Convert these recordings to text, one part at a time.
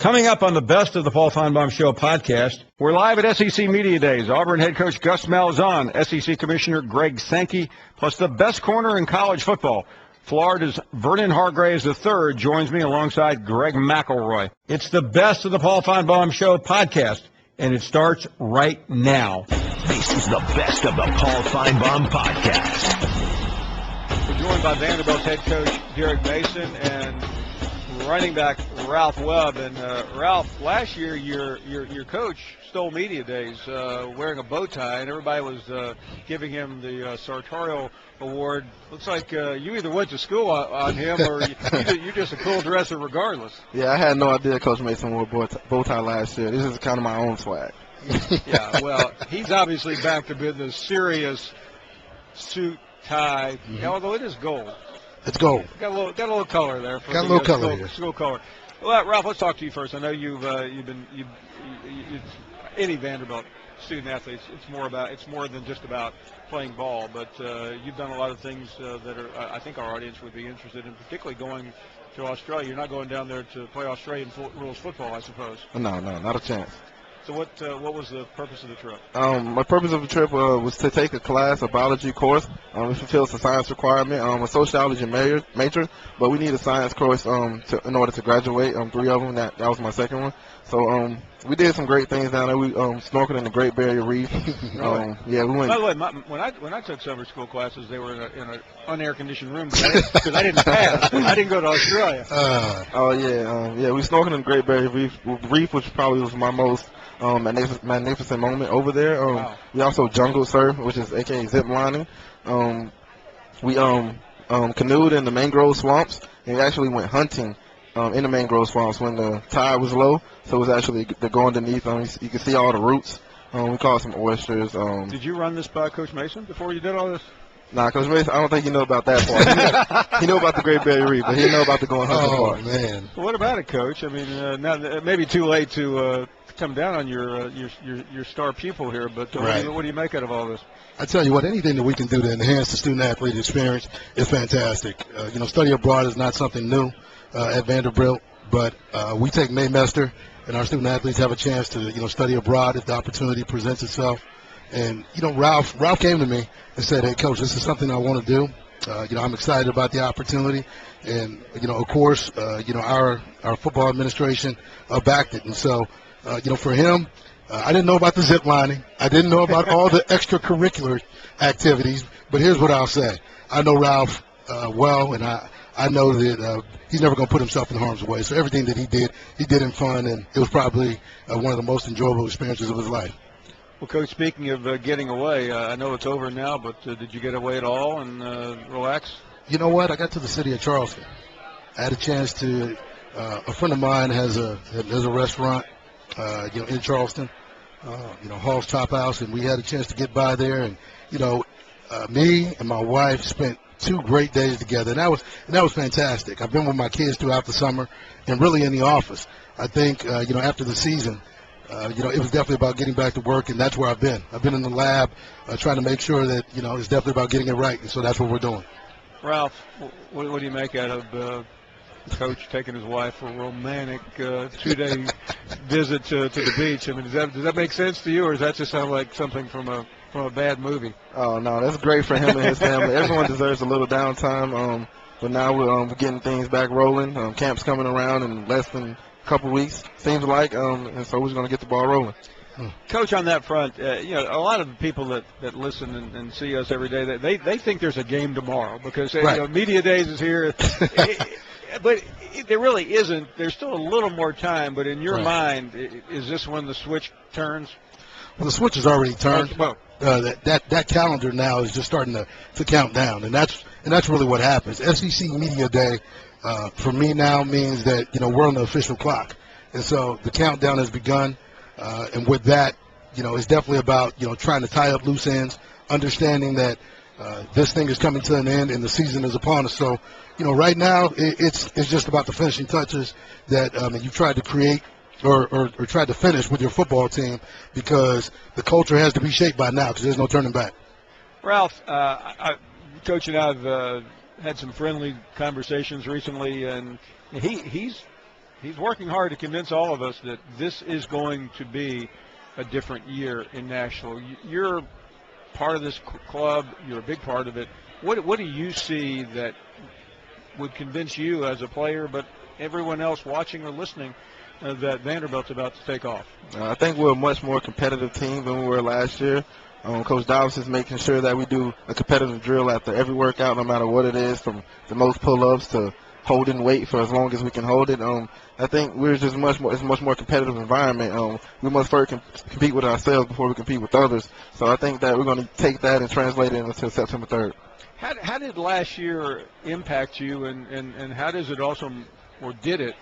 Coming up on the Best of the Paul Finebaum Show podcast, we're live at SEC Media Days. Auburn head coach Gus Malzahn, SEC Commissioner Greg Sankey, plus the best corner in college football. Florida's Vernon Hargraves III joins me alongside Greg McElroy. It's the Best of the Paul Finebaum Show podcast, and it starts right now. This is the Best of the Paul Finebaum podcast. We're joined by Vanderbilt's head coach Derek Mason and running back Ralph Webb. And Ralph, last year your coach stole media days wearing a bow tie, and everybody was giving him the sartorial award. Looks like you either went to school on him or you're just a cool dresser regardless. Yeah, I had no idea Coach Mason wore a bow tie last year. This is kind of my own swag. Yeah, well, he's obviously back to business, serious suit, tie, although it is gold. It's gold. Got a little color there. Got a little color here. School color. Well, Ralph, let's talk to you first. I know you've any Vanderbilt student athletes. It's more than just about playing ball, but you've done a lot of things that are I think our audience would be interested in, particularly going to Australia. You're not going down there to play Australian rules football, I suppose. No, not a chance. So what was the purpose of the trip? My purpose of the trip was to take a class, a biology course. It fulfills a science requirement. A sociology major, but we need a science course in order to graduate. 3 of them. That was my second one. So we did some great things down there. We snorkeled in the Great Barrier Reef. Really? Yeah, we went. By the way, when I took summer school classes, they were in an unair conditioned room because I didn't pass. I didn't go to Australia. We snorkeled in the Great Barrier Reef, which probably was my most magnificent moment over there. Wow. We also jungle surf, which is aka zip lining. We canoed in the mangrove swamps, and we actually went hunting in the mangrove swamps when the tide was low. So it was actually the go underneath. You could see all the roots. We caught some oysters. Did you run this by Coach Mason before you did all this? Nah, Coach Mason, I don't think you know about that part. He know about the Great Barrier Reef, but he know about the going hunting part. Oh, man. Well, what about it, Coach? I mean, now it may be too late to come down on your star pupil here, but Right. what do you make out of all this? I tell you what, anything that we can do to enhance the student-athlete experience is fantastic. Study abroad is not something new at Vanderbilt, but we take Maymester, and our student-athletes have a chance to, study abroad if the opportunity presents itself. And, Ralph came to me and said, hey, Coach, this is something I want to do. I'm excited about the opportunity. And, of course, our football administration backed it. And so, for him, I didn't know about the zip lining. I didn't know about all the extracurricular activities. But here's what I'll say. I know Ralph well, and I know that he's never going to put himself in harm's way. So everything that he did in fun, and it was probably one of the most enjoyable experiences of his life. Well, Coach, speaking of getting away, I know it's over now, but did you get away at all and relax? You know what? I got to the city of Charleston. I had a chance to. A friend of mine has a restaurant, in Charleston, Hall's Chop House, and we had a chance to get by there. And me and my wife spent 2 great days together, and that was fantastic. I've been with my kids throughout the summer, and really in the office. I think after the season. It was definitely about getting back to work, and that's where I've been. I've been in the lab trying to make sure that, it's definitely about getting it right, and so that's what we're doing. Ralph, what do you make out of Coach taking his wife for a romantic 2-day visit to the beach? I mean, does that make sense to you, or does that just sound like something from a bad movie? Oh, no, that's great for him and his family. Everyone deserves a little downtime, but now we're getting things back rolling. Camp's coming around in less than couple weeks, seems like, and so we're going to get the ball rolling. Coach, on that front, a lot of the people that listen and see us every day, they think there's a game tomorrow because right. Media Days is here, but there really isn't. There's still a little more time, but in your right. mind, is this when the switch turns? Well, the switch has already turned. That calendar now is just starting to count down, and that's really what happens. SEC Media Day. For me now means that, we're on the official clock. And so the countdown has begun. And with that, it's definitely about, trying to tie up loose ends, understanding that this thing is coming to an end and the season is upon us. So, right now it's just about the finishing touches that you've tried to create or tried to finish with your football team because the culture has to be shaped by now because there's no turning back. Ralph, Coach and I have had some friendly conversations recently, and he's he's working hard to convince all of us that this is going to be a different year in Nashville. You're part of this club. You're a big part of it. What do you see that would convince you as a player, but everyone else watching or listening, that Vanderbilt's about to take off? I think we're a much more competitive team than we were last year. Coach Davis is making sure that we do a competitive drill after every workout, no matter what it is, from the most pull-ups to holding weight for as long as we can hold it. I think we're just it's a much more competitive environment. We must first compete with ourselves before we compete with others. So I think that we're going to take that and translate it into September 3rd. How did last year impact you, and how does it also, or did it,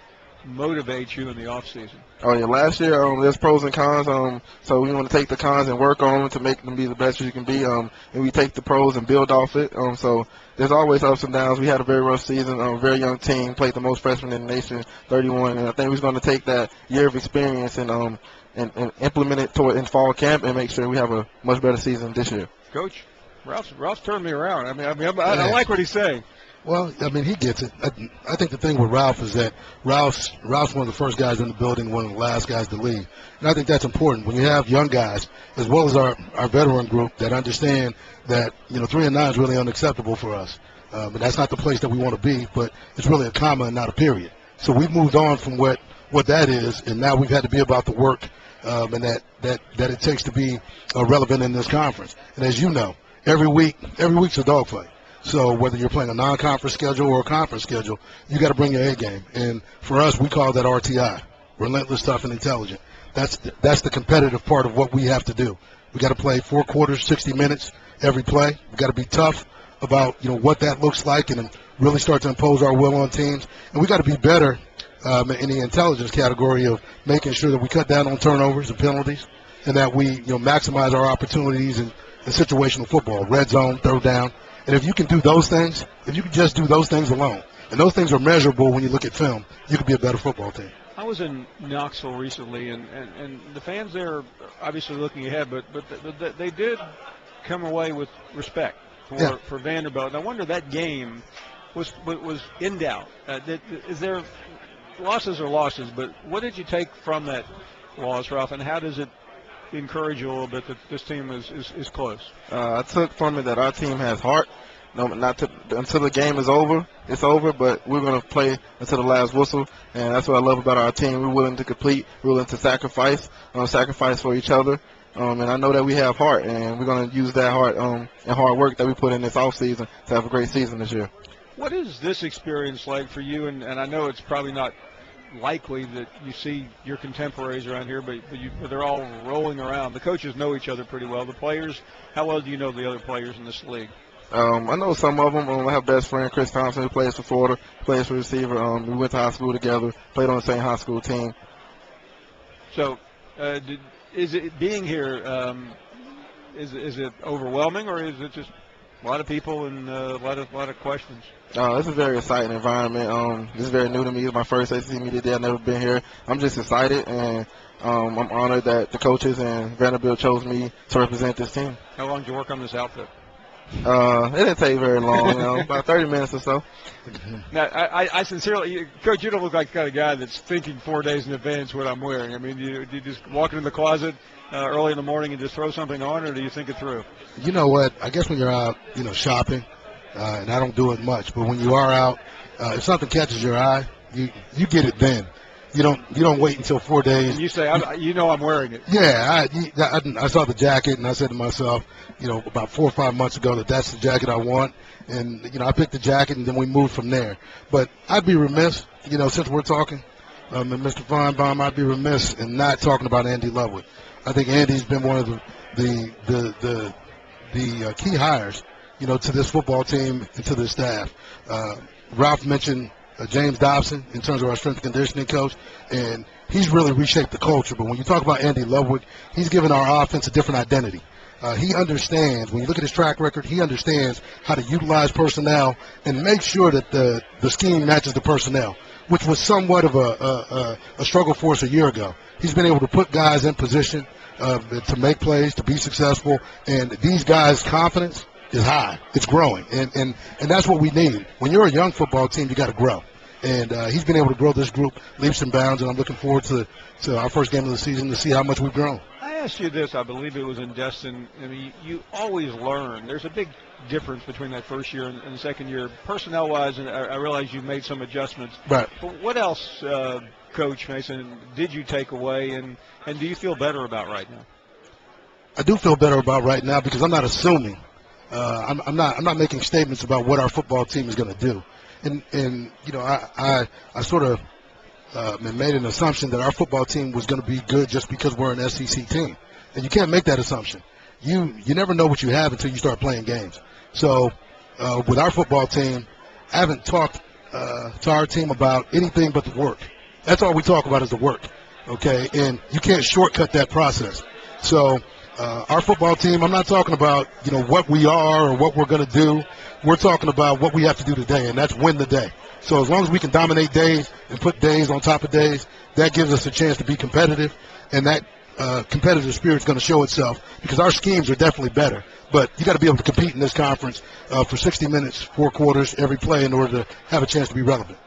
motivate you in the offseason? Oh, yeah, last year there's pros and cons. So we want to take the cons and work on them to make them be the best you can be. And we take the pros and build off it. So there's always ups and downs. We had a very rough season, a very young team, played the most freshmen in the nation, 31. And I think we're going to take that year of experience and implement it in fall camp and make sure we have a much better season this year. Coach, Ralph's turned me around. I like what he's saying. Well, I mean, he gets it. I think the thing with Ralph is that Ralph's one of the first guys in the building, one of the last guys to leave. And I think that's important when you have young guys, as well as our veteran group, that understand that, 3-9 is really unacceptable for us. And that's not the place that we want to be, but it's really a comma and not a period. So we've moved on from what that is, and now we've had to be about the work and that it takes to be relevant in this conference. And as you know, every week's a dogfight. So whether you're playing a non-conference schedule or a conference schedule, you got to bring your A game. And for us, we call that RTI, relentless, tough, and intelligent. That's the competitive part of what we have to do. We got to play 4 quarters, 60 minutes every play. We got to be tough about what that looks like and really start to impose our will on teams. And we got to be better in the intelligence category of making sure that we cut down on turnovers and penalties, and that we maximize our opportunities in situational football, red zone, third down. And if you can do those things, if you can just do those things alone, and those things are measurable when you look at film, you can be a better football team. I was in Knoxville recently, and the fans there are obviously looking ahead, but they did come away with respect for Vanderbilt. And I wonder, that game was in doubt. Is there losses are losses, but what did you take from that loss, Ralph, and how does it encourage you a little bit that this team is close? I took from it that our team has heart. Until the game is over, it's over, but we're going to play until the last whistle, and that's what I love about our team. We're willing to complete, we're willing to sacrifice for each other, and I know that we have heart, and we're going to use that heart and hard work that we put in this offseason to have a great season this year. What is this experience like for you? And I know it's probably not likely that you see your contemporaries around here, but they're all rolling around. The coaches know each other pretty well. The players, how well do you know the other players in this league? I know some of them. I have a best friend, Chris Thompson, who plays for Florida, plays for receiver. We went to high school together, played on the same high school team. So is it being here, is it overwhelming, or is it just a lot of people and a lot of questions? It's a very exciting environment. This is very new to me. It's my first SEC Media Day. I've never been here. I'm just excited, and I'm honored that the coaches and Vanderbilt chose me to represent this team. How long did you work on this outfit? It didn't take very long, about 30 minutes or so. Now, I sincerely, Coach, you don't look like the kind of guy that's thinking 4 days in advance what I'm wearing. I mean, do you just walk into the closet early in the morning and just throw something on, or do you think it through? You know what? I guess when you're out, shopping, and I don't do it much, but when you are out, if something catches your eye, you get it then. You don't wait until 4 days. And you say, I'm wearing it. Yeah, I saw the jacket, and I said to myself, about 4 or 5 months ago that's the jacket I want. And, I picked the jacket, and then we moved from there. But I'd be remiss, since we're talking, and Mr. Finebaum, I'd be remiss in not talking about Andy Lovewood. I think Andy's been one of the key hires, to this football team and to this staff. Ralph mentioned James Dobson in terms of our strength and conditioning coach, and he's really reshaped the culture. But when you talk about Andy Lovewood, he's given our offense a different identity. He understands, when you look at his track record, he understands how to utilize personnel and make sure that the scheme matches the personnel, which was somewhat of a struggle for us a year ago. He's been able to put guys in position to make plays, to be successful, and these guys' confidence is high. It's growing, and that's what we need. When you're a young football team, you got to grow. And he's been able to grow this group leaps and bounds, and I'm looking forward to our first game of the season to see how much we've grown. I asked you this, I believe it was in Destin. I mean, you always learn. There's a big difference between that first year and the second year, personnel-wise, and I realize you've made some adjustments. Right. But what else, Coach Mason, did you take away, and do you feel better about right now? I do feel better about right now because I'm not assuming. I'm not making statements about what our football team is going to do. And you know, I sort of made an assumption that our football team was going to be good just because we're an SEC team. And you can't make that assumption. You never know what you have until you start playing games. So with our football team, I haven't talked to our team about anything but the work. That's all we talk about is the work, okay? And you can't shortcut that process. So our football team, I'm not talking about, you know, what we are or what we're going to do. We're talking about what we have to do today, and that's win the day. So as long as we can dominate days and put days on top of days, that gives us a chance to be competitive, and that competitive spirit is going to show itself because our schemes are definitely better. But you got to be able to compete in this conference for 60 minutes, 4 quarters, every play in order to have a chance to be relevant.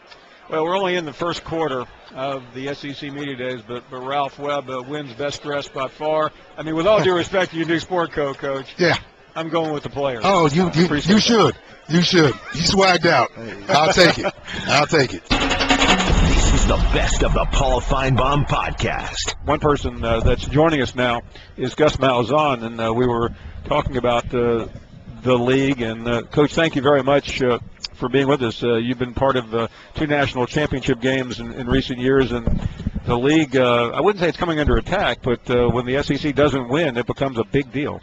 Well, we're only in the first quarter of the SEC Media Days, but Ralph Webb wins best dressed by far. I mean, with all due respect to your new sport coach. Yeah. I'm going with the players. Oh, you should. You should. You swagged out. I'll take it. I'll take it. This is the best of the Paul Finebaum podcast. One person that's joining us now is Gus Malzahn, and we were talking about the league. And, Coach, thank you very much for being with us. You've been part of 2 national championship games in recent years, and the league, I wouldn't say it's coming under attack, but when the SEC doesn't win, it becomes a big deal.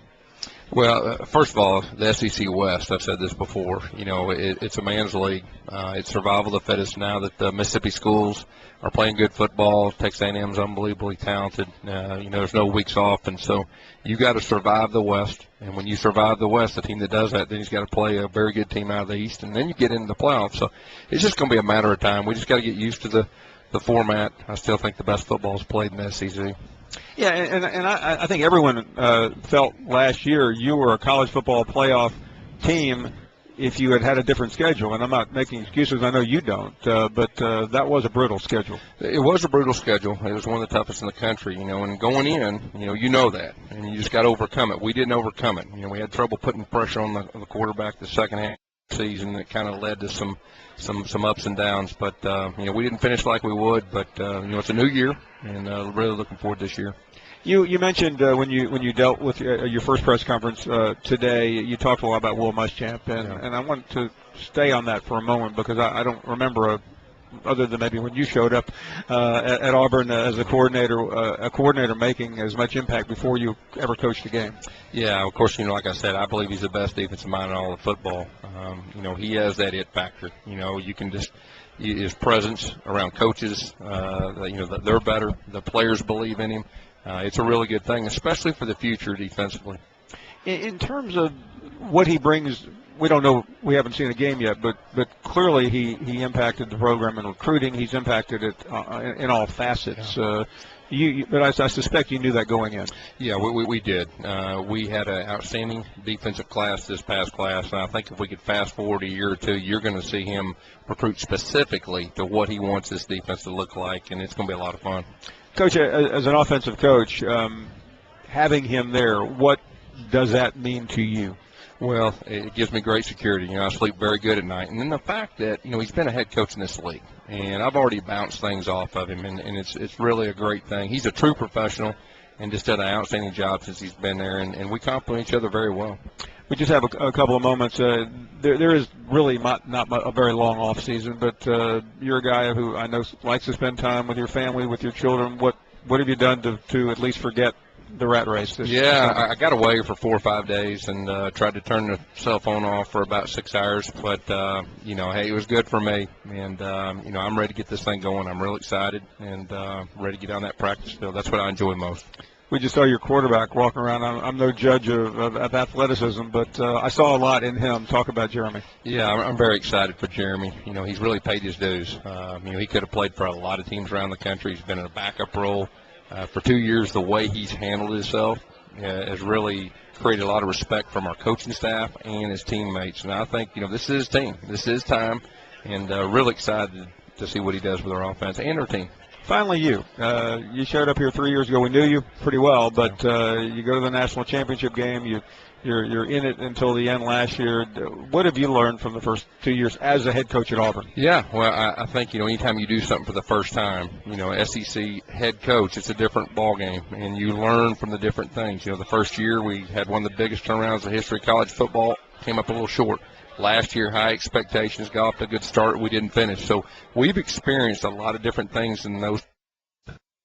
Well, first of all, the SEC West, I've said this before, you know, it's a man's league. It's survival of the fittest now that the Mississippi schools are playing good football. Texas A&M's unbelievably talented. You know, there's no weeks off, and so you got to survive the West. And when you survive the West, the team that does that, then he's got to play a very good team out of the East, and then you get into the playoffs. So it's just going to be a matter of time. We just got to get used to the format. I still think the best football is played in the SEC. Yeah, and I think everyone felt last year you were a college football playoff team if you had had a different schedule. And I'm not making excuses. I know you don't. But that was a brutal schedule. It was a brutal schedule. It was one of the toughest in the country, you know. And going in, you know that. And you just got to overcome it. We didn't overcome it. You know, we had trouble putting pressure on the quarterback the second half of the season. That kind of led to some ups and downs. But, you know, we didn't finish like we would. But, you know, it's a new year. And really looking forward to this year. You mentioned when you dealt with your first press conference today, you talked a lot about Will Muschamp, and I want to stay on that for a moment because I don't remember other than maybe when you showed up at Auburn as a coordinator making as much impact before you ever coached a game. Yeah, of course, you know, like I said, I believe he's the best defensive mind in all of football. You know, he has that it factor. You know, you can just his presence around coaches, you know, they're better. The players believe in him. It's a really good thing, especially for the future defensively. In terms of what he brings, we don't know. We haven't seen a game yet, but clearly he impacted the program in recruiting. He's impacted it in all facets. Yeah. But I suspect you knew that going in. Yeah, we did. We had an outstanding defensive class this past class, and I think if we could fast forward a year or two, you're going to see him recruit specifically to what he wants this defense to look like, and it's going to be a lot of fun. Coach, as an offensive coach, having him there, what does that mean to you? Well, it gives me great security. You know, I sleep very good at night. And then the fact that, you know, he's been a head coach in this league, and I've already bounced things off of him, and it's really a great thing. He's a true professional and just done an outstanding job since he's been there, and we complement each other very well. We just have a couple of moments. There is really not a very long off season, but you're a guy who I know likes to spend time with your family, with your children. What have you done to at least forget the rat race this Yeah, summer? I got away for 4 or 5 days and tried to turn the cell phone off for about 6 hours. But, you know, hey, it was good for me. And, you know, I'm ready to get this thing going. I'm real excited and ready to get on that practice field. That's what I enjoy most. We just saw your quarterback walking around. I'm no judge of athleticism, but I saw a lot in him. Talk about Jeremy. Yeah, I'm very excited for Jeremy. You know, he's really paid his dues. You know, he could have played for a lot of teams around the country. He's been in a backup role for 2 years. The way he's handled himself has really created a lot of respect from our coaching staff and his teammates. And I think, you know, this is his team. This is time, and really excited to see what he does with our offense and our team. Finally, you showed up here 3 years ago. We knew you pretty well, but you go to the national championship game. You're in it until the end last year. What have you learned from the first 2 years as a head coach at Auburn? Yeah, well, I think, anytime you do something for the first time, SEC head coach, it's a different ball game, and you learn from the different things. The first year we had one of the biggest turnarounds in the history of college football, came up a little short. Last year, high expectations, got off to a good start. We didn't finish. So we've experienced a lot of different things in those.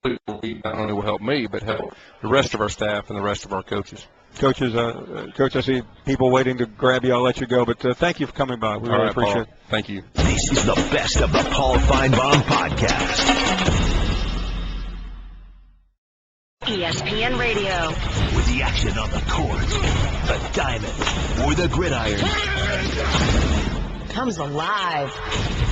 Not only will help me, but help the rest of our staff and the rest of our coaches. Coach, I see people waiting to grab you. I'll let you go, but thank you for coming by. We really appreciate it. Thank you. This is the best of the Paul Finebaum podcast. ESPN Radio. With the action on the court, the diamond, or the gridiron. Comes alive.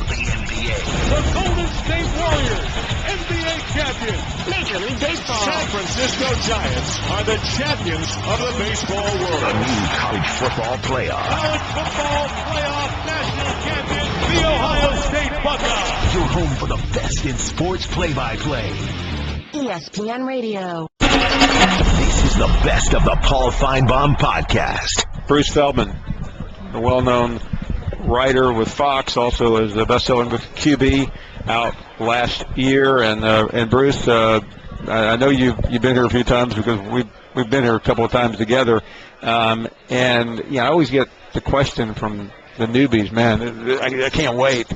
The NBA. The Golden State Warriors, NBA champions. Major League Baseball. San Francisco Giants are the champions of the baseball world. The new college football playoff. College football playoff national champions, the Ohio State Buckeyes. Your home for the best in sports play-by-play. ESPN Radio. This is the best of the Paul Finebaum podcast. Bruce Feldman, the well-known writer with Fox, also as the best-selling book QB, out last year. And Bruce, I know you've been here a few times because we've been here a couple of times together. And I always get the question from the newbies, man, I can't wait.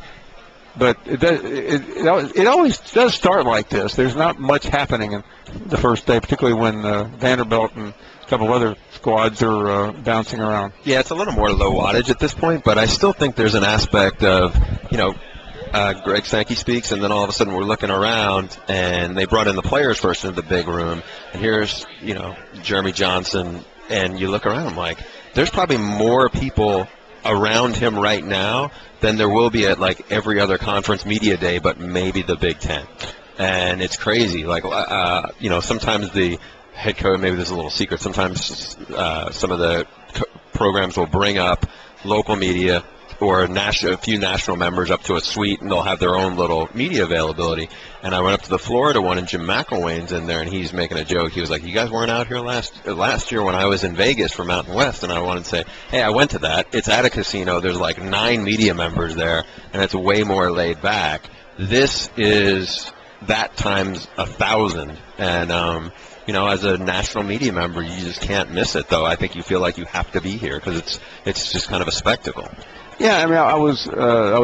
But it always does start like this. There's not much happening in the first day, particularly when Vanderbilt and a couple of other squads are bouncing around. Yeah, it's a little more low wattage at this point, but I still think there's an aspect of, Greg Sankey speaks, and then all of a sudden we're looking around, and they brought in the players first into the big room, and here's, Jeremy Johnson, and you look around, I'm like, there's probably more people around him right now than there will be at like every other conference media day, but maybe the Big Ten. And it's crazy. Like, sometimes the head coach, maybe there's a little secret, sometimes some of the programs will bring up local media or a few national members up to a suite, and they'll have their own little media availability. And I went up to the Florida one, and Jim McElwain's in there, and he's making a joke. He was like, you guys weren't out here last year when I was in Vegas for Mountain West? And I wanted to say, hey, I went to that. It's at a casino. There's like 9 media members there, and it's way more laid back. This is that times 1,000. And, as a national media member, you just can't miss it, though. I think you feel like you have to be here because it's just kind of a spectacle. Yeah, I mean, I was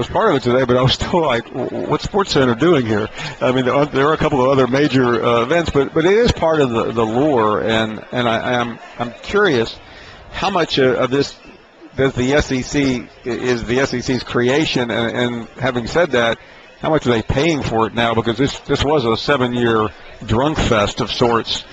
part of it today, but I was still like, what's Sports Center doing here? I mean, there are a couple of other major events, but it is part of the lure, and I'm curious how much of this does the SEC is the SEC's creation, and having said that, how much are they paying for it now? Because this was a 7-year drunk fest of sorts.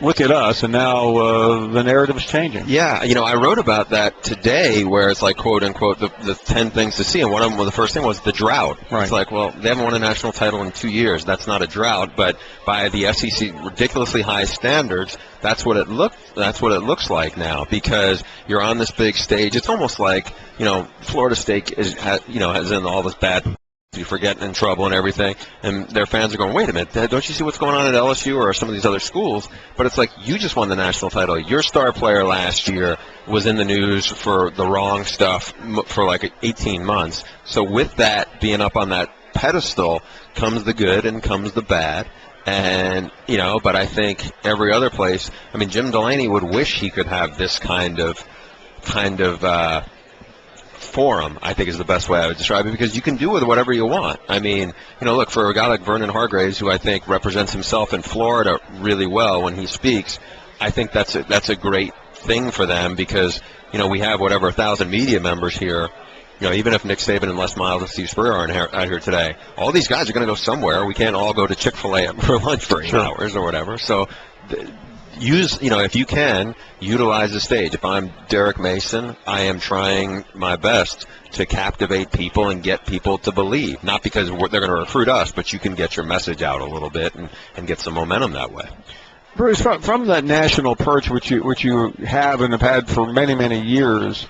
Look at us, and now the narrative is changing. Yeah, I wrote about that today, where it's like, quote unquote, the 10 things to see, and one of them, the first thing was the drought. Right. It's like, well, they haven't won a national title in 2 years. That's not a drought, but by the SEC ridiculously high standards, that's what it looks like now, because you're on this big stage. It's almost like, Florida State has in all this bad. You forget in trouble and everything, and their fans are going, wait a minute, don't you see what's going on at LSU or some of these other schools? But it's like, you just won the national title. Your star player last year was in the news for the wrong stuff for like 18 months. So with that being up on that pedestal comes the good and comes the bad. And, but I think every other place, I mean, Jim Delaney would wish he could have this kind of forum, I think is the best way I would describe it, because you can do with whatever you want. I mean, look, for a guy like Vernon Hargraves, who I think represents himself in Florida really well when he speaks, I think that's a great thing for them, because, we have 1,000 media members here. Even if Nick Saban and Les Miles and Steve Spurrier aren't out here today, all these guys are going to go somewhere. We can't all go to Chick-fil-A for lunch for 8 hours or whatever. So if you can, utilize the stage. If I'm Derek Mason, I am trying my best to captivate people and get people to believe. Not because they're going to recruit us, but you can get your message out a little bit and get some momentum that way. Bruce, from that national perch, which you have and have had for many, many years,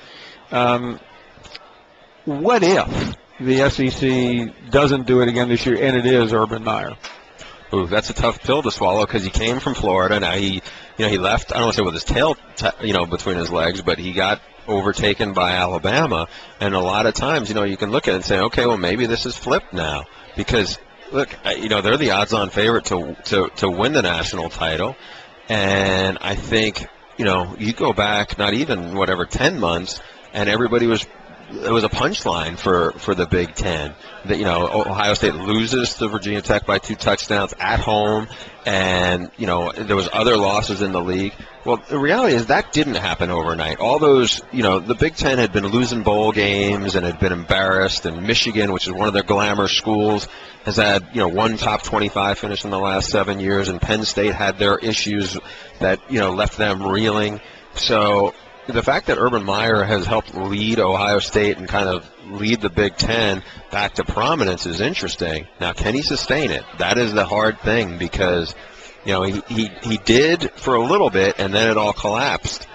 what if the SEC doesn't do it again this year, and it is Urban Meyer? Ooh, that's a tough pill to swallow because he came from Florida. Now he left. I don't want to say with his tail, between his legs, but he got overtaken by Alabama. And a lot of times, you can look at it and say, okay, well maybe this is flipped now because look, they're the odds-on favorite to win the national title. And I think, you go back not even 10 months, and everybody was. It was a punchline for the Big Ten that Ohio State loses to Virginia Tech by 2 touchdowns at home, and there was other losses in the league. Well, the reality is that didn't happen overnight. All those the Big Ten had been losing bowl games and had been embarrassed, and Michigan, which is one of their glamour schools, has had one top 25 finish in the last 7 years, and Penn State had their issues that left them reeling. So the fact that Urban Meyer has helped lead Ohio State and kind of lead the Big Ten back to prominence is interesting. Now, can he sustain it? That is the hard thing because, he did for a little bit and then it all collapsed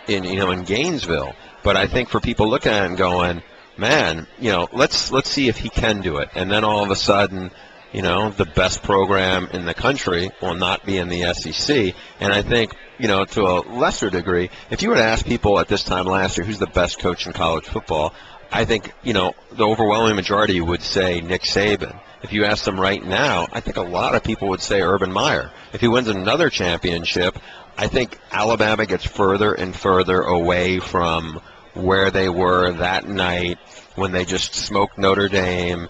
in Gainesville. But I think for people looking at it and going, man, let's see if he can do it. And then all of a sudden, the best program in the country will not be in the SEC. And I think, to a lesser degree, if you were to ask people at this time last year who's the best coach in college football, I think, the overwhelming majority would say Nick Saban. If you ask them right now, I think a lot of people would say Urban Meyer. If he wins another championship, I think Alabama gets further and further away from where they were that night when they just smoked Notre Dame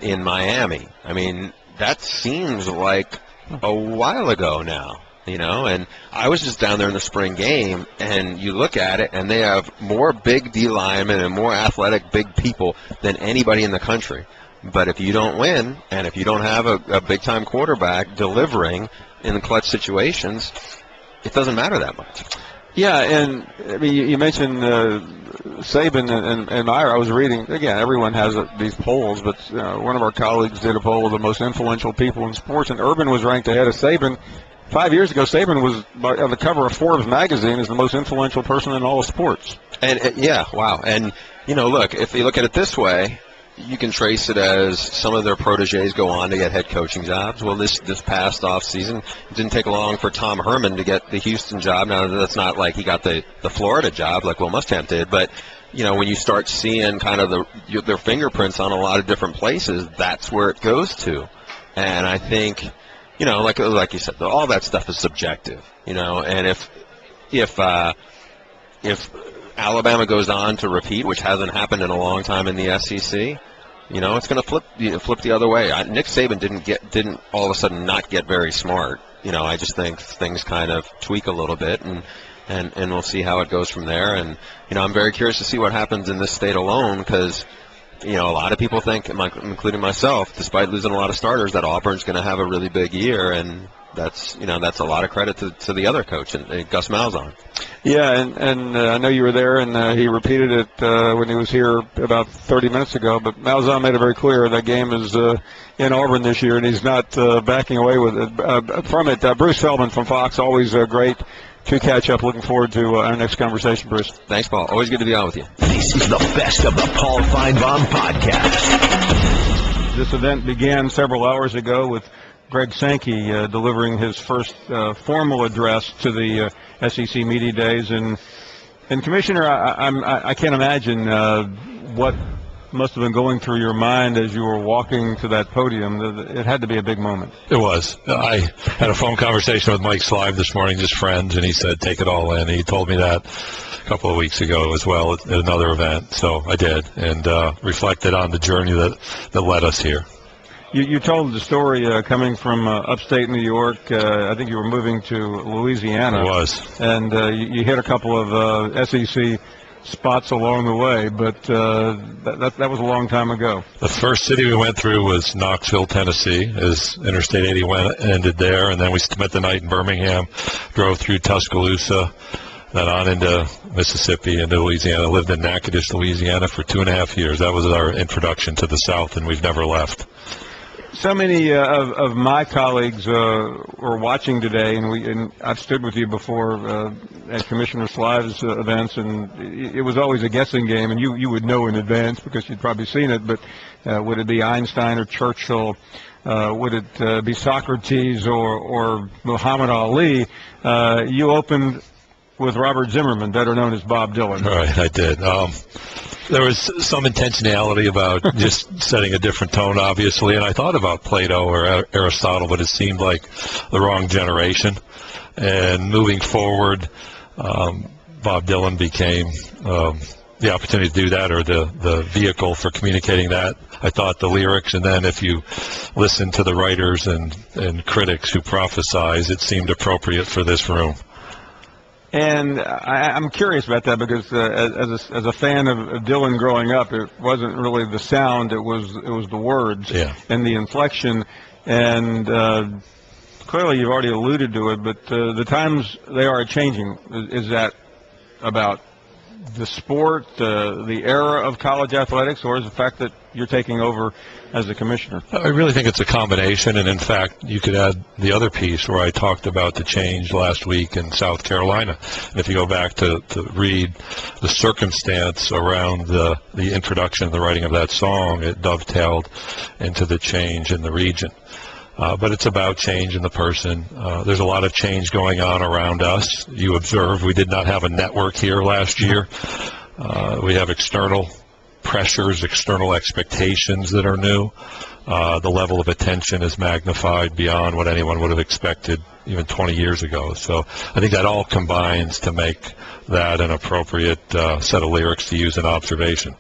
in Miami. I mean, that seems like a while ago now, and I was just down there in the spring game, and you look at it, and they have more big D linemen and more athletic big people than anybody in the country. But if you don't win, and if you don't have a big-time quarterback delivering in the clutch situations, it doesn't matter that much. Yeah, and I mean, you mentioned Saban and Meyer. I was reading, again, everyone has these polls, but one of our colleagues did a poll of the most influential people in sports, and Urban was ranked ahead of Saban. 5 years ago, Saban was on the cover of Forbes magazine as the most influential person in all of sports. And yeah, wow. And, look, if you look at it this way, you can trace it as some of their proteges go on to get head coaching jobs. Well, this past offseason, it didn't take long for Tom Herman to get the Houston job. Now, that's not like he got the Florida job like Will Muschamp did, but, when you start seeing kind of their fingerprints on a lot of different places, that's where it goes to. And I think, like you said, all that stuff is subjective, and if Alabama goes on to repeat, which hasn't happened in a long time in the SEC, it's going to flip the other way. Nick Saban didn't all of a sudden not get very smart. I just think things kind of tweak a little bit, and we'll see how it goes from there. And I'm very curious to see what happens in this state alone because a lot of people think, including myself, despite losing a lot of starters, that Auburn's going to have a really big year, and that's a lot of credit to the other coach, Gus Malzahn. Yeah, and I know you were there, and he repeated it when he was here about 30 minutes ago. But Malzahn made it very clear that game is in Auburn this year, and he's not backing away with it from it. Bruce Feldman from Fox, always great to catch up. Looking forward to our next conversation, Bruce. Thanks, Paul. Always good to be on with you. This is the best of the Paul Finebaum podcast. This event began several hours ago with Greg Sankey delivering his first formal address to the SEC Media Days. And Commissioner, I can't imagine what must have been going through your mind as you were walking to that podium. It had to be a big moment. It was. I had a phone conversation with Mike Slive this morning, just friends, and he said, take it all in. He told me that a couple of weeks ago as well at another event. So I did, and reflected on the journey that led us here. You told the story coming from upstate New York. I think you were moving to Louisiana. I was. And you hit a couple of SEC spots along the way, but that was a long time ago. The first city we went through was Knoxville, Tennessee, as Interstate 80 ended there, and then we spent the night in Birmingham, drove through Tuscaloosa, then on into Mississippi, into Louisiana. Lived in Natchitoches, Louisiana for 2.5 years. That was our introduction to the South, and we've never left. So many of my colleagues were watching today, and I've stood with you before at Commissioner Slive's events, and it was always a guessing game, and you would know in advance because you'd probably seen it, but would it be Einstein or Churchill? Would it be Socrates or Muhammad Ali? You opened with Robert Zimmerman, better known as Bob Dylan. Right, I did. There was some intentionality about just setting a different tone, obviously, and I thought about Plato or Aristotle, but it seemed like the wrong generation. And moving forward, Bob Dylan became the opportunity to do that, or the vehicle for communicating that. I thought the lyrics, and then if you listen to the writers and critics who prophesize, it seemed appropriate for this room. And I'm curious about that because as a fan of Dylan growing up, it wasn't really the sound; it was the words and the inflection. And clearly, you've already alluded to it, but the times they are changing. Is that about the sport, the era of college athletics, or is the fact that you're taking over as a commissioner? I really think it's a combination, and in fact, you could add the other piece where I talked about the change last week in South Carolina. And if you go back to read the circumstance around the introduction and the writing of that song, it dovetailed into the change in the region. But it's about change in the person. There's a lot of change going on around us. You observe we did not have a network here last year. We have external pressures, external expectations that are new. The level of attention is magnified beyond what anyone would have expected even 20 years ago. So I think that all combines to make that an appropriate set of lyrics to use in observation.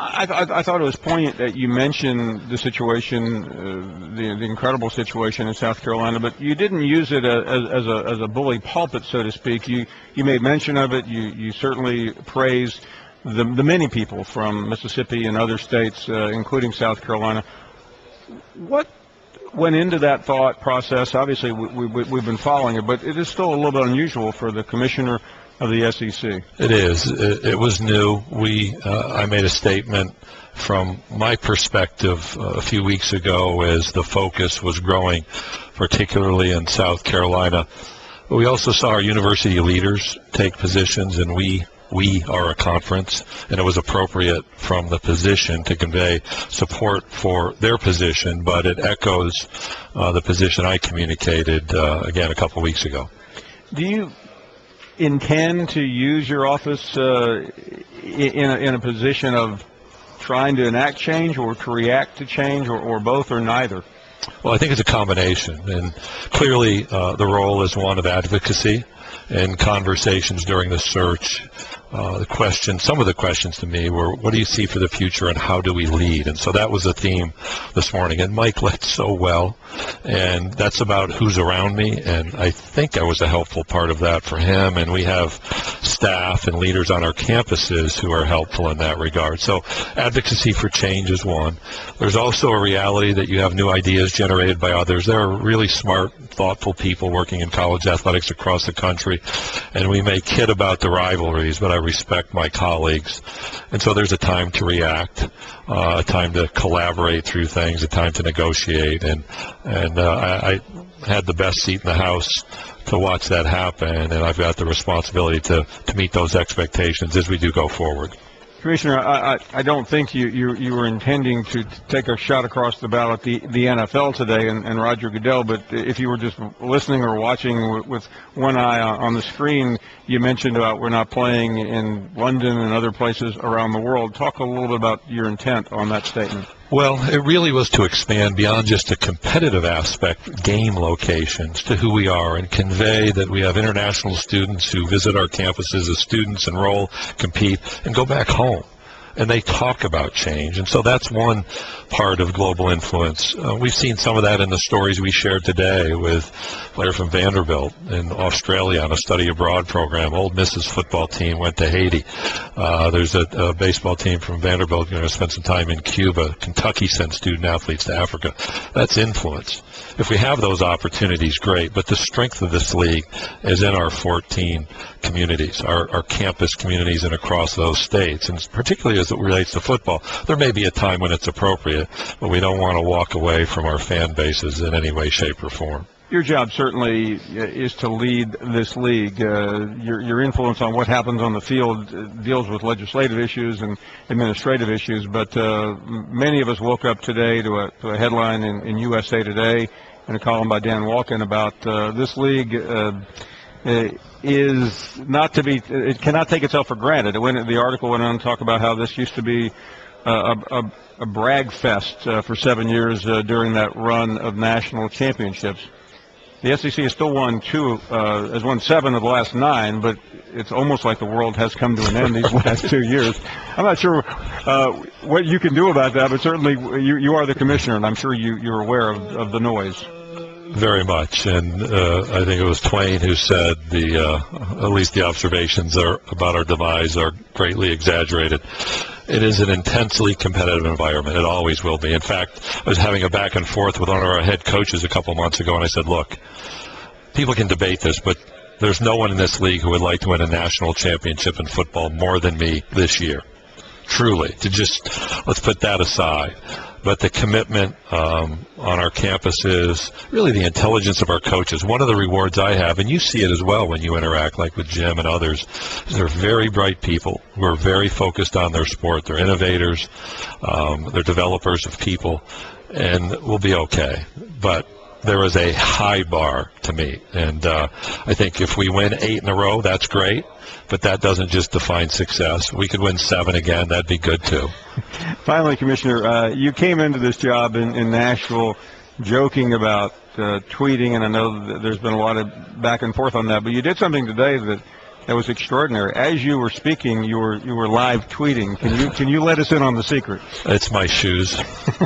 I thought it was poignant that you mentioned the situation, the incredible situation in South Carolina, but you didn't use it as a bully pulpit, so to speak. You made mention of it. You certainly praised the many people from Mississippi and other states, including South Carolina. What went into that thought process? Obviously, we've been following it, but it is still a little bit unusual for the commissioner of the SEC. It is. It was new. I made a statement from my perspective a few weeks ago as the focus was growing, particularly in South Carolina. We also saw our university leaders take positions, and we are a conference, and it was appropriate from the position to convey support for their position, but it echoes the position I communicated, again, a couple weeks ago. Do you intend to use your office in a position of trying to enact change or to react to change, or both, or neither? Well, I think it's a combination, and clearly the role is one of advocacy and conversations during the search. Some of the questions to me were, what do you see for the future and how do we lead? And so that was the theme this morning. And Mike led so well, and that's about who's around me, and I think I was a helpful part of that for him. And we have staff and leaders on our campuses who are helpful in that regard. So advocacy for change is one. There's also a reality that you have new ideas generated by others. There are really smart, thoughtful people working in college athletics across the country, and we may kid about the rivalries, but I respect my colleagues. And so there's a time to react, a time to collaborate through things, a time to negotiate, and I had the best seat in the House to watch that happen, and I've got the responsibility to meet those expectations as we do go forward. Commissioner, I don't think you were intending to take a shot across the bow at the NFL today and Roger Goodell, but if you were just listening or watching with one eye on the screen, you mentioned about we're not playing in London and other places around the world. Talk a little bit about your intent on that statement. Well, it really was to expand beyond just a competitive aspect, game locations, to who we are, and convey that we have international students who visit our campuses as students, enroll, compete, and go back home. And they talk about change. And so that's one part of global influence. We've seen some of that in the stories we shared today with a player from Vanderbilt in Australia on a study abroad program. Ole Miss's football team went to Haiti. There's a baseball team from Vanderbilt going to spend some time in Cuba. Kentucky sent student athletes to Africa. That's influence. If we have those opportunities, great. But the strength of this league is in our 14 communities, our campus communities, and across those states. And particularly as it relates to football, there may be a time when it's appropriate, but we don't want to walk away from our fan bases in any way, shape, or form. Your job certainly is to lead this league. Your influence on what happens on the field deals with legislative issues and administrative issues, but many of us woke up today to a headline in USA Today and a column by Dan Walken about this league is not to be, it cannot take itself for granted. The article went on to talk about how this used to be a brag fest for 7 years during that run of national championships. The SEC has still won has won 7 of the last 9, but it's almost like the world has come to an end these last 2 years. I'm not sure what you can do about that, but certainly you are the commissioner, and I'm sure you're aware of the noise. Very much, and I think it was Twain who said at least the observations about our demise are greatly exaggerated. It is an intensely competitive environment. It always will be. In fact, I was having a back and forth with one of our head coaches a couple months ago, and I said, look, people can debate this, but there's no one in this league who would like to win a national championship in football more than me this year. Truly. Let's put that aside. But the commitment on our campuses, really the intelligence of our coaches. One of the rewards I have, and you see it as well when you interact, like with Jim and others, is they're very bright people who are very focused on their sport. They're innovators. They're developers of people, and we'll be okay. But there is a high bar to meet, and I think if we win 8 in a row, that's great. But that doesn't just define success. We could win 7 again. That'd be good, too. Finally, Commissioner, you came into this job in Nashville joking about tweeting, and I know that there's been a lot of back and forth on that, but you did something today that was extraordinary. As you were speaking, you were live tweeting. Can you let us in on the secret? It's my shoes.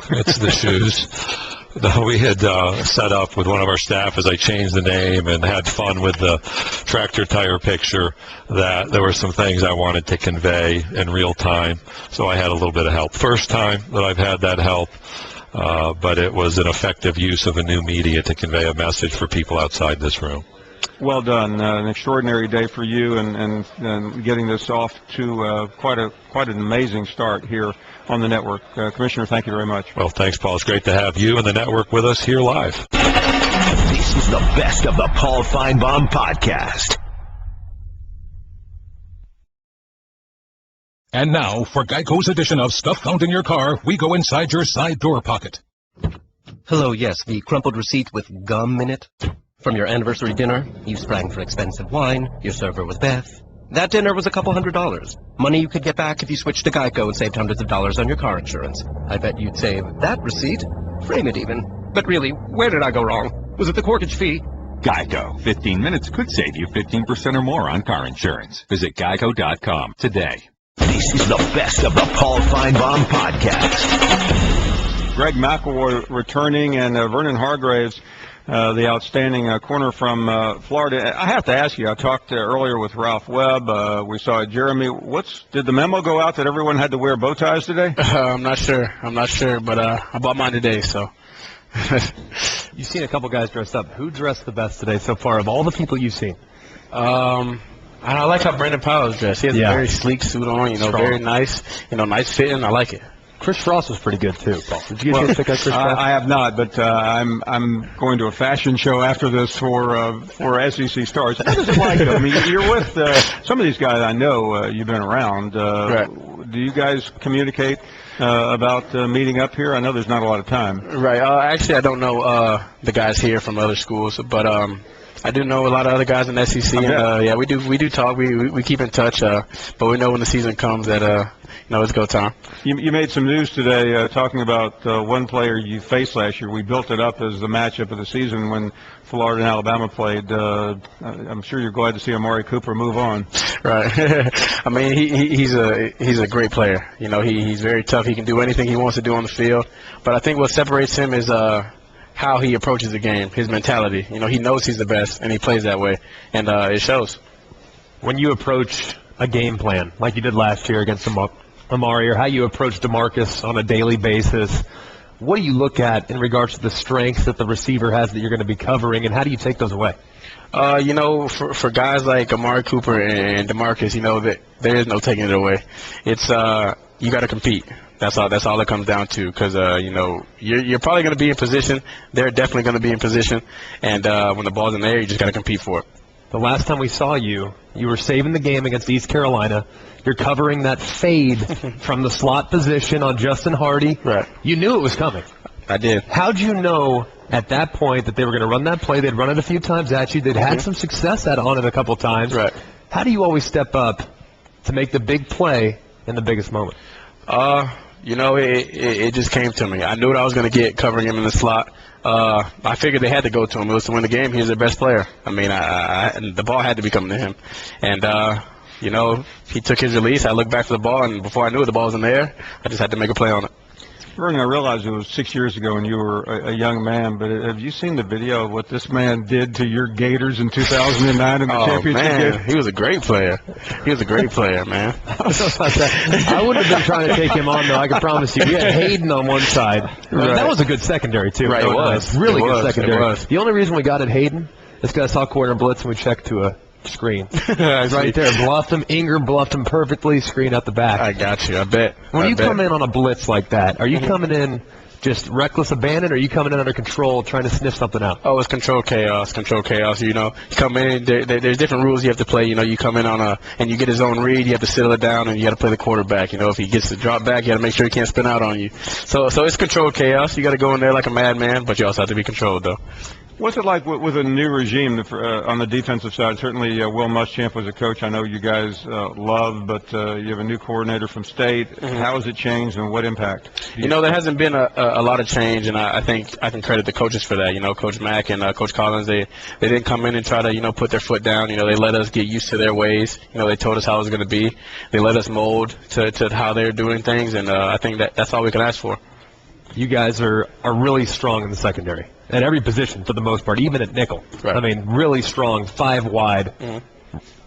It's the shoes. We had set up with one of our staff as I changed the name and had fun with the tractor tire picture that there were some things I wanted to convey in real time, so I had a little bit of help. First time that I've had that help, but it was an effective use of a new media to convey a message for people outside this room. Well done. An extraordinary day for you and getting this off to quite an amazing start here on the network. Commissioner, thank you very much. Well, thanks, Paul. It's great to have you and the network with us here live. This is the best of the Paul Finebaum podcast. And now, for Geico's edition of Stuff Found in Your Car, we go inside your side door pocket. Hello, yes, the crumpled receipt with gum in it. From your anniversary dinner, you sprang for expensive wine, your server was Beth. That dinner was a couple $100. Money you could get back if you switched to Geico and saved hundreds of dollars on your car insurance. I bet you'd save that receipt. Frame it even. But really, where did I go wrong? Was it the corkage fee? Geico. 15 minutes could save you 15% or more on car insurance. Visit geico.com today. This is the best of the Paul Finebaum podcast. Greg McElroy returning, and Vernon Hargraves, the outstanding corner from Florida. I have to ask you, I talked earlier with Ralph Webb. We saw Jeremy. Did the memo go out that everyone had to wear bow ties today? I'm not sure, but I bought mine today, so. You've seen a couple guys dressed up. Who dressed the best today so far of all the people you've seen? I like how Brandon Powell's dressed. He has a very sleek suit on, very nice, nice fitting. I like it. Chris Frost was pretty good too, Paul. Did you get to pick out Chris Frost? I have not, but I'm going to a fashion show after this for SEC stars. How does it like it? I mean, you're with some of these guys. I know you've been around. Right. Do you guys communicate about meeting up here? I know there's not a lot of time. Right. Actually, I don't know the guys here from other schools, but I do know a lot of other guys in the SEC. And, we do talk. We keep in touch, but we know when the season comes that it's go time. You made some news today talking about one player you faced last year. We built it up as the matchup of the season when Florida and Alabama played. I'm sure you're glad to see Amari Cooper move on. Right. I mean, he's a great player. He's very tough. He can do anything he wants to do on the field. But I think what separates him is how he approaches the game, his mentality. He knows he's the best, and he plays that way, and it shows. When you approach a game plan, like you did last year against Amari, or how you approach DeMarcus on a daily basis, what do you look at in regards to the strengths that the receiver has that you're going to be covering, and how do you take those away? For guys like Amari Cooper and DeMarcus, that there is no taking it away. It's you got to compete. That's all it comes down to. Because you're probably going to be in position. They're definitely going to be in position. And when the ball's in the air, you just got to compete for it. The last time we saw you, you were saving the game against East Carolina. You're covering that fade from the slot position on Justin Hardy. Right. You knew it was coming. I did. How'd you know at that point that they were going to run that play? They'd run it a few times at you. They'd had some success on it a couple times. Right. How do you always step up to make the big play in the biggest moment? It just came to me. I knew what I was going to get covering him in the slot. I figured they had to go to him. It was to win the game. He was their best player. I mean, the ball had to be coming to him. And, he took his release. I looked back for the ball, and before I knew it, the ball was in the air. I just had to make a play on it. Vernon, I realized it was 6 years ago when you were a young man, but have you seen the video of what this man did to your Gators in 2009 in the championship game? He was a great player. He was a great player, man. I wouldn't have been trying to take him on, though. I can promise you. We had Hayden on one side. Right. That was a good secondary, too. Right, it was. Really It good was. secondary. It was. The only reason we got at Hayden is because I saw corner blitz and we checked to a screen. Right there. Bluffed him. Ingram bluffed him perfectly. Screen out the back. I got you. I bet. When you come in on a blitz like that, are you coming in just reckless abandon, or are you coming in under control trying to sniff something out? Oh, it's control chaos. You come in, there's different rules you have to play. You come in and you get his own read, you have to settle it down, and you got to play the quarterback. If he gets to drop back, you got to make sure he can't spin out on you. So it's control chaos. You got to go in there like a madman, but you also have to be controlled, though. What's it like with a new regime on the defensive side? Certainly, Will Muschamp was a coach I know you guys love, but you have a new coordinator from state. Mm-hmm. How has it changed, and what impact? There hasn't been a lot of change, and I think I can credit the coaches for that. Coach Mack and Coach Collins, they didn't come in and try to put their foot down. They let us get used to their ways. They told us how it was going to be. They let us mold to how they're doing things, and I think that's all we can ask for. You guys are really strong in the secondary at every position for the most part, even at nickel. Right. I mean, really strong, 5 wide,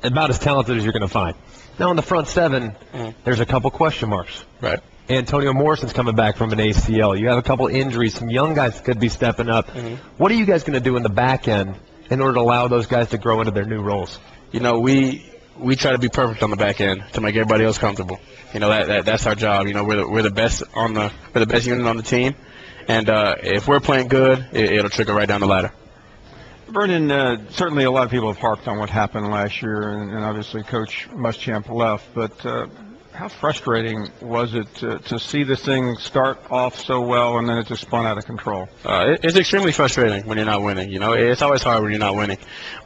about as talented as you're going to find. Now in the front 7, there's a couple question marks. Right. Antonio Morrison's coming back from an ACL. You have a couple injuries. Some young guys that could be stepping up. What are you guys going to do in the back end in order to allow those guys to grow into their new roles? We try to be perfect on the back end to make everybody else comfortable. That's our job. We're the best we're the best unit on the team, and if we're playing good, it'll trickle right down the ladder. Vernon, certainly a lot of people have harped on what happened last year, and obviously Coach Muschamp left, but how frustrating was it to see this thing start off so well and then it just spun out of control? It's extremely frustrating when you're not winning. It's always hard when you're not winning,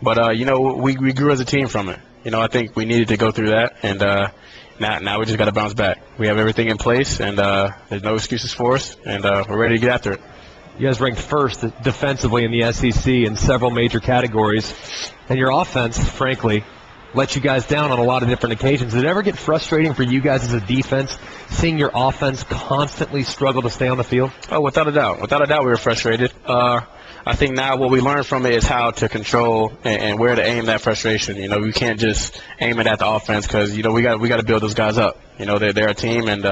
but we grew as a team from it. I think we needed to go through that, and now we just got to bounce back. We have everything in place, and there's no excuses for us, and we're ready to get after it. You guys ranked first defensively in the SEC in several major categories, and your offense, frankly, let you guys down on a lot of different occasions. Did it ever get frustrating for you guys as a defense, seeing your offense constantly struggle to stay on the field? Oh, without a doubt. Without a doubt, we were frustrated. I think now what we learned from it is how to control and where to aim that frustration. We can't just aim it at the offense because we got to build those guys up. They're a team, and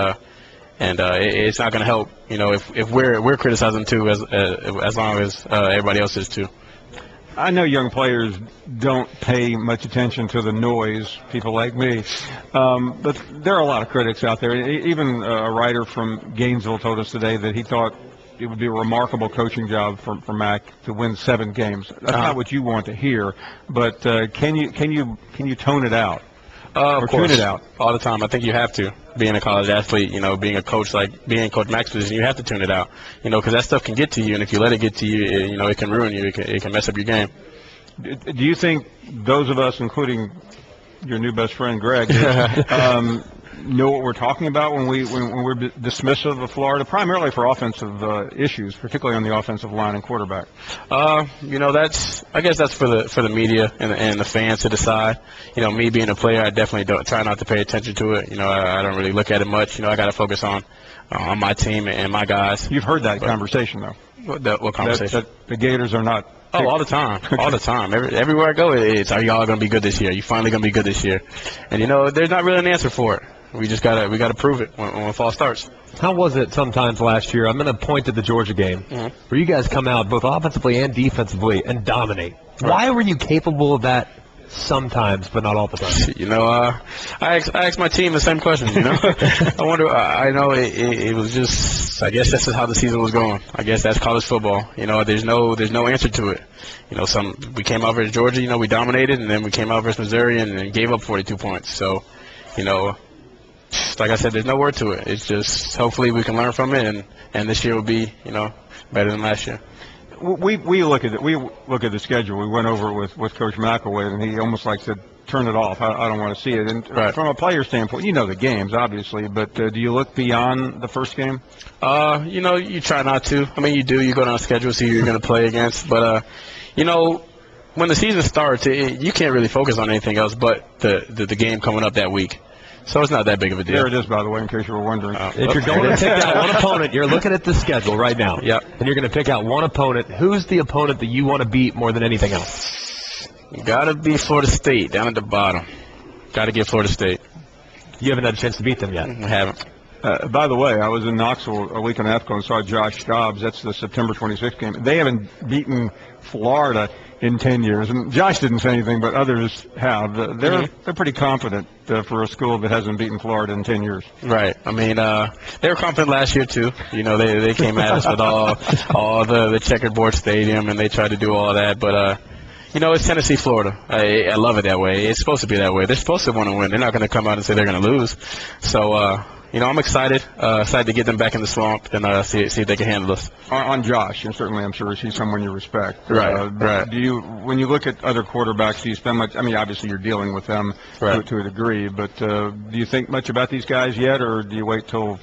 it's not going to help. If we're criticizing too, as long as everybody else is too. I know young players don't pay much attention to the noise, people like me, but there are a lot of critics out there. Even a writer from Gainesville told us today that he thought it would be a remarkable coaching job for Mac to win 7 games. That's not what you want to hear, but can you tone it out? Of course, tune it out all the time. I think you have to. Being a college athlete, being a coach, like being in Coach Mack's position, you have to tune it out. Because that stuff can get to you, and if you let it get to you, it can ruin you. It can mess up your game. Do you think those of us, including your new best friend Greg, know what we're talking about when we're dismissive of Florida, primarily for offensive issues, particularly on the offensive line and quarterback? I guess that's for the media and the fans to decide. Me being a player, I definitely don't try not to pay attention to it. I don't really look at it much. I got to focus on my team and my guys. You've heard that conversation though. What conversation? That the Gators are not. Oh, all the time, all the time. Everywhere I go, it's are y'all going to be good this year? Are you finally going to be good this year? And there's not really an answer for it. We gotta prove it when fall starts. How was it sometimes last year? I'm going to point to the Georgia game where you guys come out both offensively and defensively and dominate. Right. Why were you capable of that sometimes, but not all the time? You know, I asked my team the same question. You know, I wonder. I know it was just. I guess that's just how the season was going. I guess that's college football. You know, there's no answer to it. You know, we came out versus Georgia. You know, we dominated, and then we came out versus Missouri and gave up 42 points. So, you know, like I said, there's no word to it. It's just hopefully we can learn from it, and this year will be, you know, better than last year. We look at it. We look at the schedule. We went over it with Coach McElwain, and he almost like said, "Turn it off. I don't want to see it." And from a player standpoint, you know the games obviously, but do you look beyond the first game? You know, you try not to. I mean, you do. You go down the schedule, see who you're going to play against. But you know, when the season starts, you can't really focus on anything else but the game coming up that week. So it's not that big of a deal. There it is, by the way, in case you were wondering. If you're going to pick out one opponent, you're looking at the schedule right now. Yep. And you're going to pick out one opponent. Who's the opponent that you want to beat more than anything else? Got to be Florida State down at the bottom. Got to get Florida State. You haven't had a chance to beat them yet. I haven't. By the way, I was in Knoxville a week and a half ago and saw Josh Dobbs. That's the September 26th game. They haven't beaten Florida in 10 years. And Josh didn't say anything, but others have. They're pretty confident for a school that hasn't beaten Florida in 10 years. Right. I mean, they were confident last year, too. You know, they came at us with all the checkerboard stadium, and they tried to do all that. But, you know, it's Tennessee, Florida. I love it that way. It's supposed to be that way. They're supposed to want to win. They're not going to come out and say they're going to lose. So, you know, I'm excited to get them back in the swamp and see if they can handle us. On Josh, and certainly I'm sure he's someone you respect. Right. When you look at other quarterbacks, do you spend much? I mean, obviously you're dealing with them to a degree, but do you think much about these guys yet, or do you wait till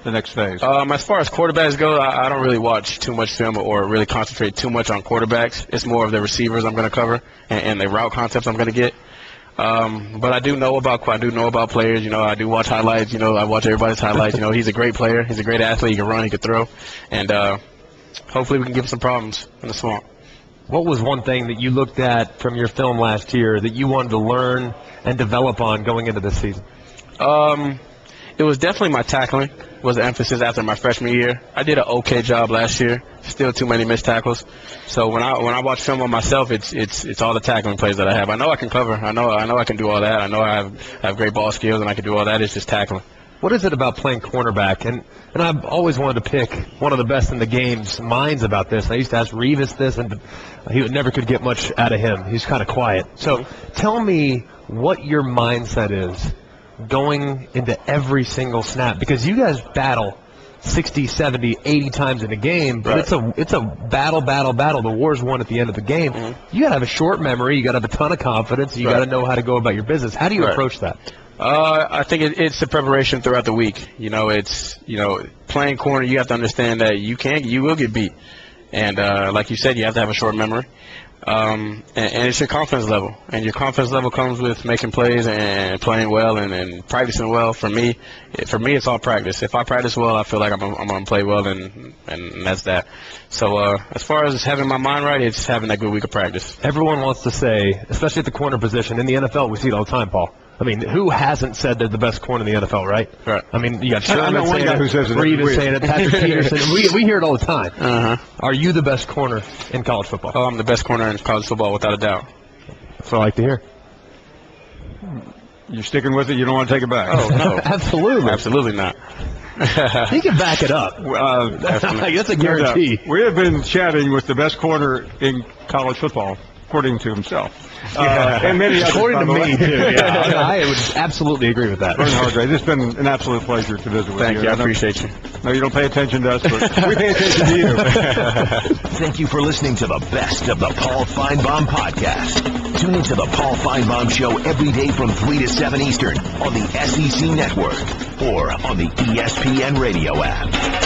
the next phase? As far as quarterbacks go, I don't really watch too much film or really concentrate too much on quarterbacks. It's more of the receivers I'm going to cover and the route concepts I'm going to get. But I do know about players. You know, I do watch highlights. You know, I watch everybody's highlights. You know, he's a great player. He's a great athlete. He can run. He can throw. And hopefully we can give him some problems in the swamp. What was one thing that you looked at from your film last year that you wanted to learn and develop on going into this season? It was definitely my tackling was the emphasis after my freshman year. I did an okay job last year. Still too many missed tackles. So when I watch film on myself, it's all the tackling plays that I have. I know I can cover. I know I can do all that. I know I have great ball skills and I can do all that. It's just tackling. What is it about playing cornerback? And I've always wanted to pick one of the best in the game's minds about this. I used to ask Revis this, and he never could get much out of him. He's kind of quiet. So tell me what your mindset is going into every single snap, because you guys battle 60, 70, 80 times in a game, but it's a battle. The war's won at the end of the game. You got to have a short memory. You got to have a ton of confidence. You got to know how to go about your business. How do you approach that? I think it's the preparation throughout the week. You know, playing corner, you have to understand that you will get beat. And like you said, you have to have a short memory. And it's your confidence level. And your confidence level comes with making plays and playing well and practicing well. For me, it's all practice. If I practice well, I feel like I'm going to play well, and that's that. So as far as having my mind right, it's having that good week of practice. Everyone wants to say, especially at the corner position, in the NFL, we see it all the time, Paul. I mean, who hasn't said they're the best corner in the NFL, right? Right. I mean, you got Sherman saying it, who says it, Revis saying it, Patrick Peterson. We hear it all the time. Are you the best corner in college football? Oh, I'm the best corner in college football, without a doubt. That's what I like to hear. You're sticking with it? You don't want to take it back? Oh, no. Absolutely. Absolutely not. He can back it up. That's a guarantee. We have been chatting with the best corner in college football, according to himself. And many others, according to me, too. Yeah, I would absolutely agree with that. Vernon Hargrave, it's been an absolute pleasure to visit with you. Thank you. I appreciate you. No, you don't pay attention to us, but we pay attention to you. Thank you for listening to the best of the Paul Finebaum podcast. Tune into the Paul Finebaum Show every day from 3 to 7 Eastern on the SEC Network or on the ESPN Radio app.